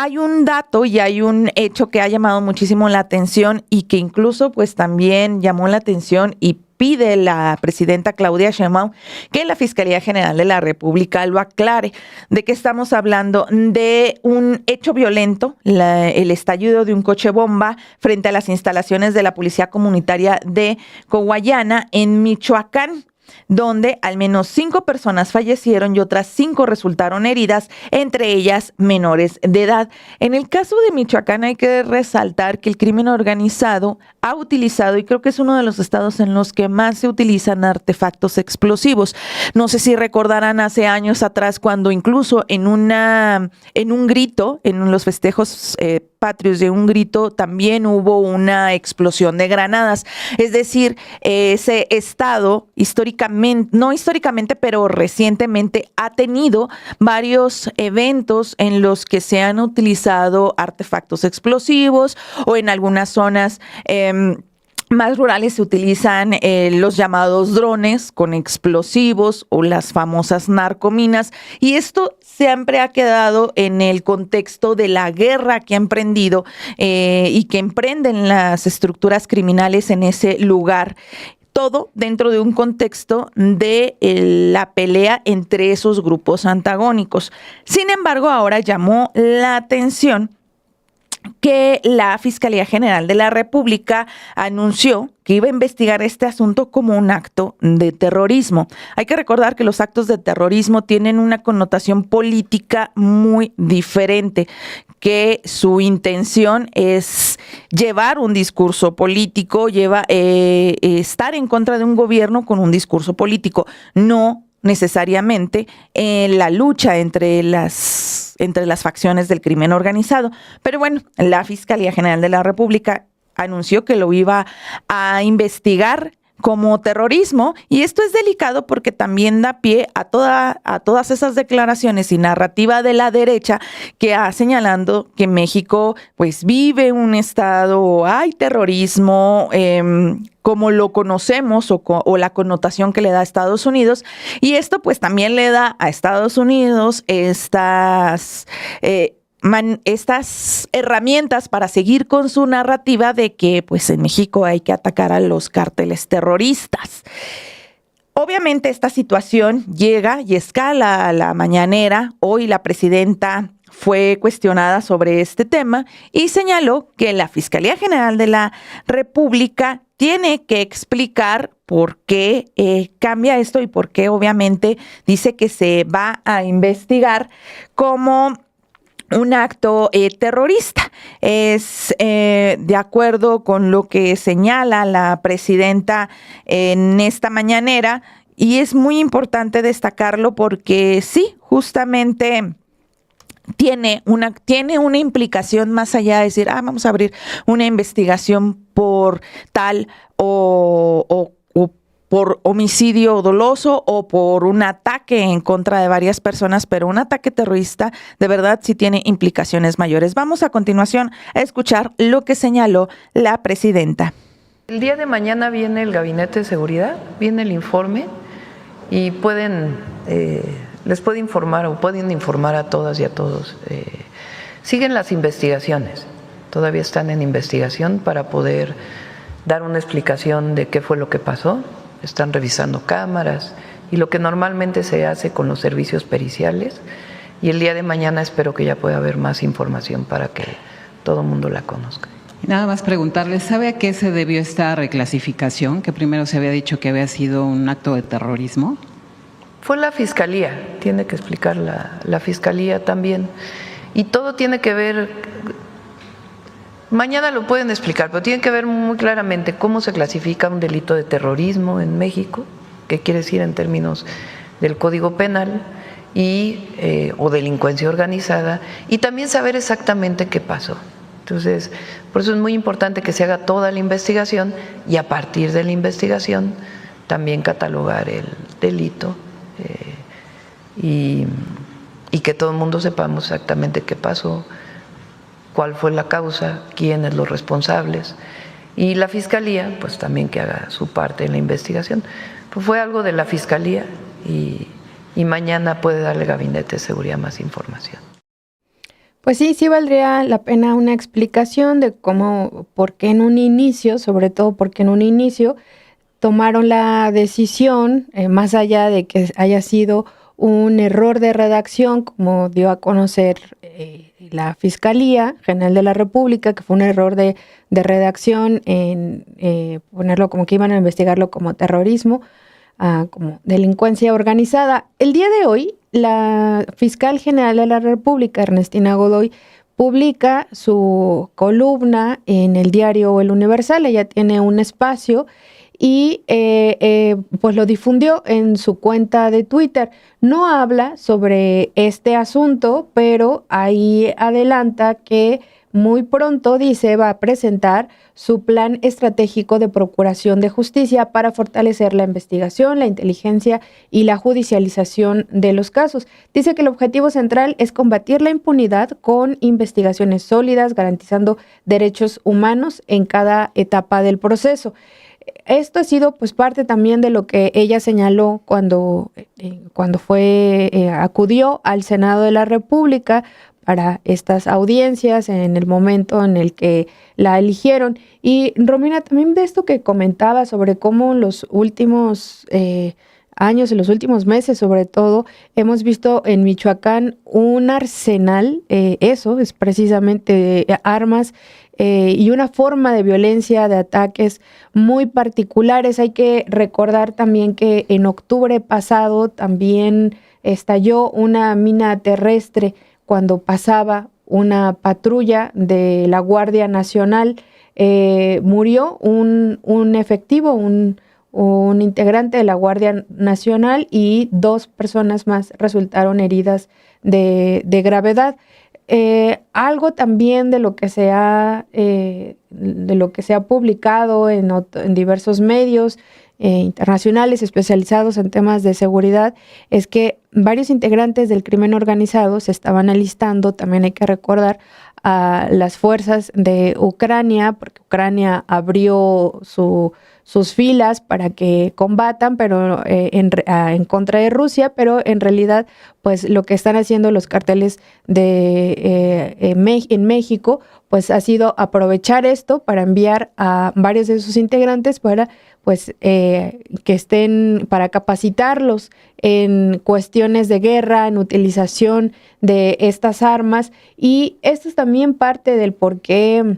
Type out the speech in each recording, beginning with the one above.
hay un dato y hay un hecho que ha llamado muchísimo la atención y que incluso pues también llamó la atención y pide la presidenta Claudia Sheinbaum que la Fiscalía General de la República lo aclare. ¿De qué estamos hablando? De un hecho violento, el estallido de un coche bomba frente a las instalaciones de la Policía Comunitaria de Coahuayana en Michoacán, donde al menos 5 personas fallecieron y otras 5 resultaron heridas, entre ellas menores de edad. En el caso de Michoacán hay que resaltar que el crimen organizado ha utilizado, y creo que es uno de los estados en los que más se utilizan artefactos explosivos. No sé si recordarán hace años atrás cuando incluso en un grito, en los festejos patrios de un grito, también hubo una explosión de granadas. Es decir, ese estado no históricamente, pero recientemente ha tenido varios eventos en los que se han utilizado artefactos explosivos o en algunas zonas más rurales se utilizan los llamados drones con explosivos o las famosas narcominas, y esto siempre ha quedado en el contexto de la guerra que ha emprendido y que emprenden las estructuras criminales en ese lugar. Todo dentro de un contexto de la pelea entre esos grupos antagónicos. Sin embargo, ahora llamó la atención que la Fiscalía General de la República anunció que iba a investigar este asunto como un acto de terrorismo. Hay que recordar que los actos de terrorismo tienen una connotación política muy diferente, que su intención es llevar un discurso político, estar en contra de un gobierno con un discurso político, no necesariamente la lucha entre las facciones del crimen organizado. Pero bueno, la Fiscalía General de la República anunció que lo iba a investigar como terrorismo, y esto es delicado porque también da pie a todas esas declaraciones y narrativa de la derecha que ha señalando que México pues vive un estado, hay terrorismo, como lo conocemos o la connotación que le da a Estados Unidos, y esto pues también le da a Estados Unidos estas herramientas para seguir con su narrativa de que pues en México hay que atacar a los cárteles terroristas. Obviamente esta situación llega y escala a la mañanera. Hoy la presidenta fue cuestionada sobre este tema y señaló que la Fiscalía General de la República tiene que explicar por qué cambia esto y por qué obviamente dice que se va a investigar como un acto terrorista. Es de acuerdo con lo que señala la presidenta en esta mañanera, y es muy importante destacarlo porque sí, justamente tiene una implicación más allá de decir, vamos a abrir una investigación por tal o por homicidio doloso o por un ataque en contra de varias personas, pero un ataque terrorista de verdad sí tiene implicaciones mayores. Vamos a continuación a escuchar lo que señaló la presidenta. El día de mañana viene el Gabinete de Seguridad, viene el informe y les puede informar o pueden informar a todas y a todos. Siguen las investigaciones, todavía están en investigación para poder dar una explicación de qué fue lo que pasó. Están revisando cámaras y lo que normalmente se hace con los servicios periciales, y el día de mañana espero que ya pueda haber más información para que todo el mundo la conozca. Nada más preguntarle, ¿sabe a qué se debió esta reclasificación? Que primero se había dicho que había sido un acto de terrorismo. Fue la Fiscalía, tiene que explicar la Fiscalía también, y todo tiene que ver. Mañana lo pueden explicar, pero tiene que ver muy claramente cómo se clasifica un delito de terrorismo en México, qué quiere decir en términos del Código Penal o delincuencia organizada, y también saber exactamente qué pasó. Entonces, por eso es muy importante que se haga toda la investigación y a partir de la investigación también catalogar el delito y que todo el mundo sepamos exactamente qué pasó, cuál fue la causa, quiénes los responsables, y la Fiscalía pues también que haga su parte en la investigación. Pues fue algo de la Fiscalía y mañana puede darle el Gabinete de Seguridad más información. Pues sí, sí valdría la pena una explicación de cómo, por qué en un inicio, sobre todo porque en un inicio tomaron la decisión, más allá de que haya sido un error de redacción, como dio a conocer la Fiscalía General de la República, que fue un error de redacción en ponerlo como que iban a investigarlo como terrorismo, como delincuencia organizada. El día de hoy, la Fiscal General de la República, Ernestina Godoy, publica su columna en el diario El Universal. Ella tiene un espacio y pues lo difundió en su cuenta de Twitter. No habla sobre este asunto, pero ahí adelanta que muy pronto, dice, va a presentar su plan estratégico de procuración de justicia para fortalecer la investigación, la inteligencia y la judicialización de los casos. Dice que el objetivo central es combatir la impunidad con investigaciones sólidas, garantizando derechos humanos en cada etapa del proceso. Esto ha sido pues parte también de lo que ella señaló cuando acudió al Senado de la República para estas audiencias en el momento en el que la eligieron. Y Romina, también de esto que comentaba sobre cómo en los últimos años, en los últimos meses sobre todo, hemos visto en Michoacán un arsenal, eso es precisamente armas y una forma de violencia, de ataques muy particulares. Hay que recordar también que en octubre pasado también estalló una mina terrestre cuando pasaba una patrulla de la Guardia Nacional. Murió un efectivo, un integrante de la Guardia Nacional, y 2 personas más resultaron heridas de gravedad. Algo también de lo que se ha publicado en diversos medios internacionales especializados en temas de seguridad es que varios integrantes del crimen organizado se estaban alistando. También hay que recordar a las fuerzas de Ucrania, porque Ucrania abrió sus filas para que combatan, pero en contra de Rusia, pero en realidad pues lo que están haciendo los cárteles en México pues ha sido aprovechar esto para enviar a varios de sus integrantes para pues que estén, para capacitarlos en cuestiones de guerra, en utilización de estas armas. Y esto es también parte del por qué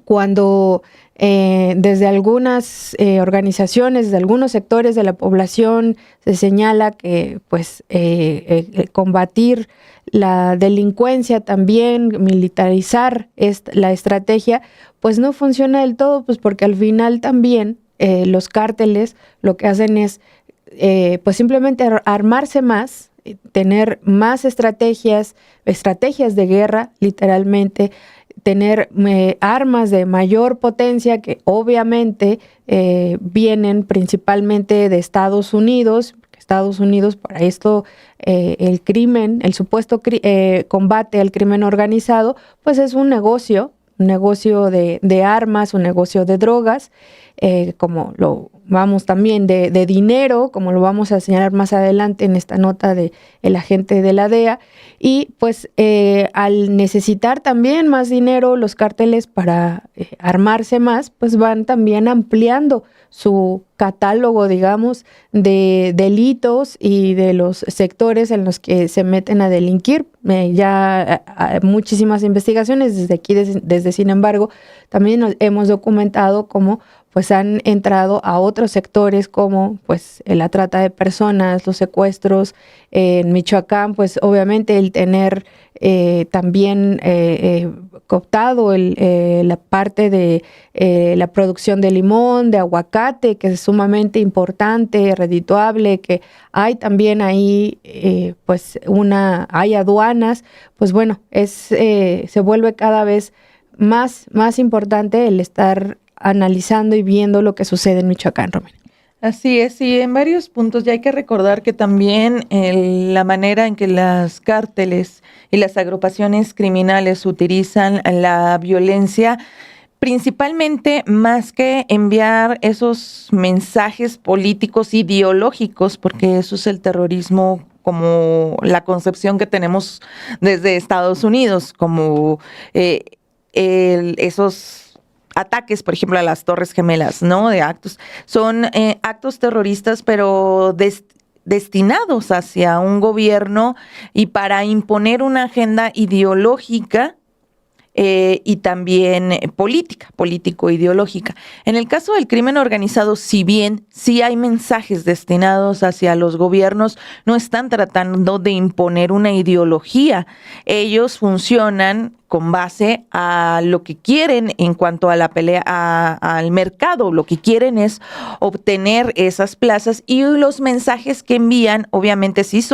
cuando desde algunas organizaciones, de algunos sectores de la población se señala que pues combatir la delincuencia, también militarizar la estrategia, pues no funciona del todo, pues porque al final también los cárteles lo que hacen es pues simplemente armarse más, tener más estrategias de guerra, literalmente, tener armas de mayor potencia que obviamente vienen principalmente de Estados Unidos. Estados Unidos para esto, el crimen, el supuesto combate al crimen organizado, pues es un negocio de armas, un negocio de drogas, como lo vamos también de dinero, como lo vamos a señalar más adelante en esta nota de el agente de la DEA. Y pues al necesitar también más dinero los cárteles para armarse más, pues van también ampliando su catálogo, digamos, de delitos y de los sectores en los que se meten a delinquir. Ya muchísimas investigaciones desde aquí, desde Sin embargo, también hemos documentado cómo pues han entrado a otros sectores como pues la trata de personas, los secuestros. En Michoacán, pues obviamente el tener también cooptado la parte de la producción de limón, de aguacate, que es sumamente importante, redituable, que hay también ahí pues hay aduanas, pues bueno, se vuelve cada vez más importante el estar analizando y viendo lo que sucede en Michoacán, Romina. Así es, y en varios puntos ya hay que recordar que también la manera en que las cárteles y las agrupaciones criminales utilizan la violencia, principalmente más que enviar esos mensajes políticos ideológicos, porque eso es el terrorismo como la concepción que tenemos desde Estados Unidos, como esos ataques, por ejemplo, a las Torres Gemelas, ¿no? De actos. Son actos terroristas, pero destinados hacia un gobierno y para imponer una agenda ideológica y también político-ideológica. En el caso del crimen organizado, si bien sí hay mensajes destinados hacia los gobiernos, no están tratando de imponer una ideología. Ellos funcionan con base a lo que quieren en cuanto a la pelea, al mercado. Lo que quieren es obtener esas plazas y los mensajes que envían, obviamente sí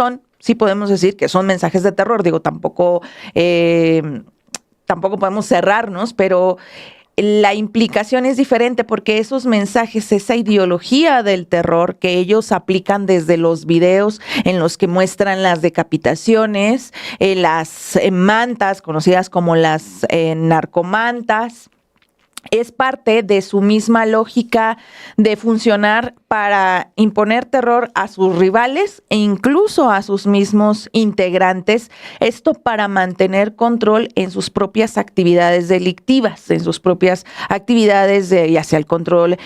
podemos decir que son mensajes de terror. Digo, tampoco podemos cerrarnos, pero la implicación es diferente porque esos mensajes, esa ideología del terror que ellos aplican desde los videos en los que muestran las decapitaciones, las mantas conocidas como las narcomantas, es parte de su misma lógica de funcionar para imponer terror a sus rivales e incluso a sus mismos integrantes. Esto para mantener control en sus propias actividades delictivas, en sus propias actividades ya sea el control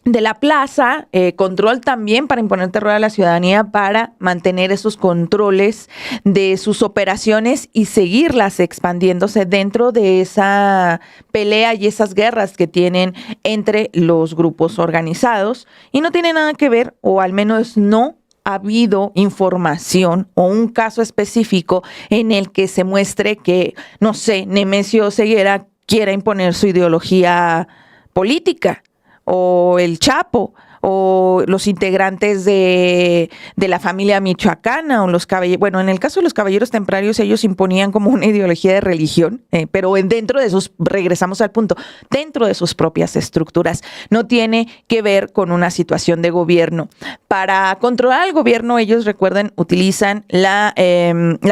de la plaza, control también para imponer terror a la ciudadanía, para mantener esos controles de sus operaciones y seguirlas expandiéndose dentro de esa pelea y esas guerras que tienen entre los grupos organizados. Y no tiene nada que ver, o al menos no ha habido información o un caso específico en el que se muestre que, no sé, Nemesio Ceguera quiera imponer su ideología política, o el Chapo, o los integrantes de la familia michoacana, o los caballeros. Bueno, en el caso de los caballeros templarios, ellos imponían como una ideología de religión, pero dentro de sus, regresamos al punto, dentro de sus propias estructuras. No tiene que ver con una situación de gobierno. Para controlar al gobierno, ellos, recuerden, utilizan la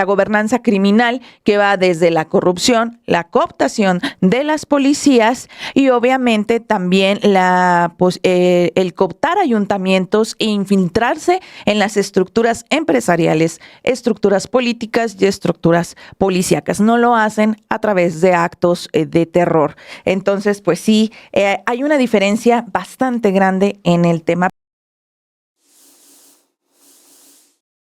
gobernanza criminal, que va desde la corrupción, la cooptación de las policías y obviamente también el cooptar ayuntamientos e infiltrarse en las estructuras empresariales, estructuras políticas y estructuras policíacas. No lo hacen a través de actos de terror. Entonces, pues sí, hay una diferencia bastante grande en el tema.